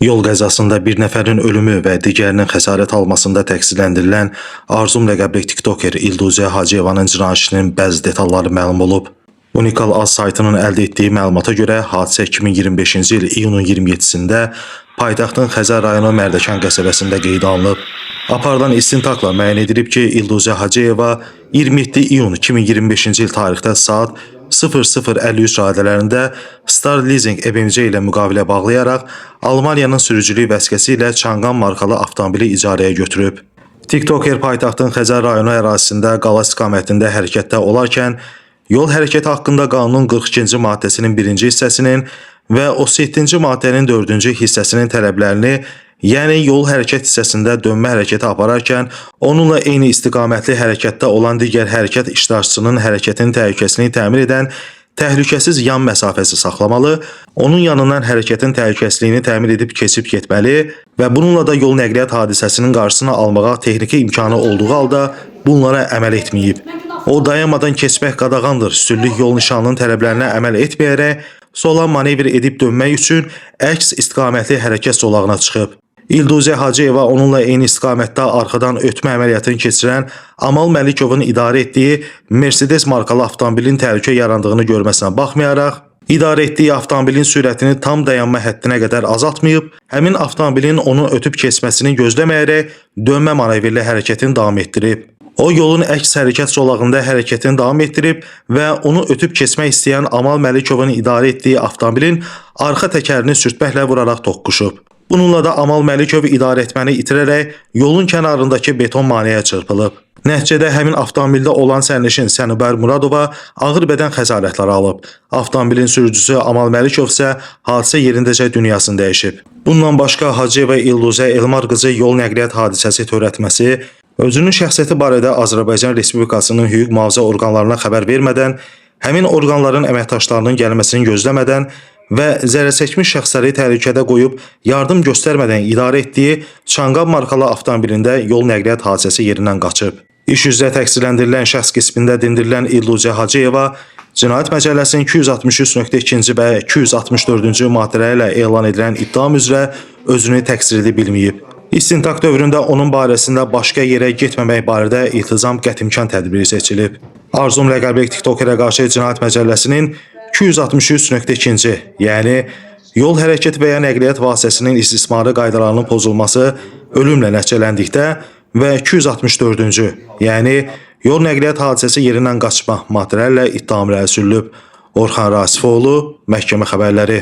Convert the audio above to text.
Yol qəzasında bir nəfərin ölümü və digərinin xəsarət almasında təqsirləndirilən Arzum ləqəbli tiktoker İlduzə Hacıyevanın cinayət işinin bəzi detalları məlum olub. Unikal Az saytının əldə etdiyi məlumata görə hadisə 2025-ci il iyunun 27-sində paytaxtın Xəzər rayonu Mərdəkan qəsəbəsində qeydə alınıb. Aparılan istintaqla müəyyən edilib ki, İlduzə Hacıyeva 27 iyun 2025-ci il tarixdə saat 00:53 radələrində Star Leasing EBMC ilə müqavilə bağlayaraq Almaniyanın sürücülük vəsiqəsi ilə Çanqan markalı avtomobili icarəyə götürüb. TikToker paytaxtın Xəzər rayonu ərazisində qala istiqamətində hərəkətdə olarkən yol hərəkəti haqqında qanunun 42-ci maddəsinin 1-ci hissəsinin və 37-ci maddənin 4-cü hissəsinin tələblərini, yəni yol hərəkət hissəsində dönmə hərəkəti apararkən onunla eyni istiqamətli hərəkətdə olan digər hərəkət iştirakçısının hərəkətin təhlükəsini təmin edən təhlükəsiz yan məsafəsi saxlamalı, onun yanından hərəkətin təhlükəsizliyini təmin edib keçib getməli və bununla da yol nəqliyyat hadisəsinin qarşısını almağa texniki imkanı olduğu halda bunlara əməl etməyib. O dayanmadan keçmək qadağandır, üstünlük yol nişanının tələblərinə əməl etməyərək sola manevr edib dönmək üçün əks istiqamətli hərəkət zolağına çıxıb. İlduzə Hacıyeva onunla eyni istiqamətdə arxadan ötmə əməliyyatını keçirən Amal Məlikovun idarə etdiyi Mercedes markalı avtomobilin təhlükə yarandığını görməsinə baxmayaraq, idarə etdiyi avtomobilin sürətini tam dayanma həddinə qədər azaltmayıb, həmin avtomobilin onu ötüb keçməsini gözləməyərək dönmə manevrli hərəkətini davam etdirib. O yolun əks hərəkət zolağında hərəkətini davam etdirib və onu ötüb keçmək istəyən Amal Məlikovun idarə etdiyi avtomobilin arxa təkərini sürtməklə vuraraq toqquşub. Bununla da Amal Məlikov idarəetməni itirərək yolun kənarındakı beton maneəyə çırpılıb. Nəticədə həmin avtomobildə olan sərnişin Sənubər Muradova ağır bədən xəsarətləri alıb. Avtomobilin sürücüsü Amal Məlikov isə hadisə yerindəcə dünyasını dəyişib. Bundan başqa Hacıyeva İlduzə Elmar qızı yol nəqliyyat hadisəsi törətməsi, özünün şəxsiyyəti barədə Azərbaycan Respublikasının hüquq mühafizə orqanlarına xəbər vermədən, həmin orqanların əməkdaşlarının gəlməsini gözləmədən və zərərçəkmiş şəxsləri təhlükədə qoyub yardım göstərmədən idarə etdiyi Çanqan markalı avtomobilində yol nəqliyyat hadisəsi yerindən qaçıb. İş üzrə təqsirləndirilən şəxs qismində dindirilən İlduzə Hacıyeva Cinayət Məcəlləsinin 263.2 və 264-cü maddələri ilə elan edilən ittiham üzrə özünü təqsir edib bilməyib. İstintaq dövründə onun barəsində başqa yerə getməmək barədə iltizam qətimkan tədbiri seçilib. Arzum ləqəbli tiktokerə qarşı Cinayət Məcəlləsinin 263.2, yəni yol hərəkət və ya nəqliyyat vasitəsinin istismarı qaydalarının pozulması ölümlə nəticələndikdə və 264-cü, yəni yol nəqliyyat hadisəsi yerindən qaçma maddələrlə ittiham sürülüb. Orxan Rasifoğlu, Məhkəmə Xəbərləri.